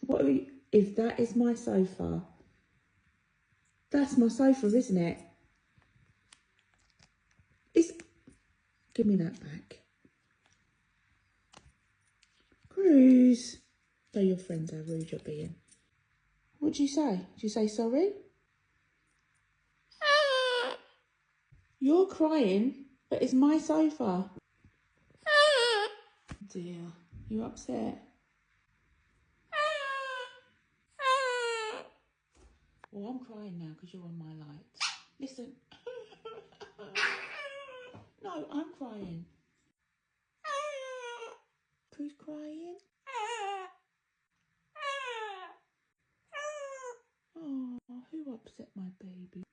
What are you, if that is my sofa? That's my sofa, isn't it? Give me that back. Cruz. Show your friends how rude you're being. What'd you say? Did you say sorry? You're crying, but it's my sofa. Dear, you upset? Well, I'm crying now because you're on my light. Listen. No, I'm crying. Who's crying? Oh, who upset my baby?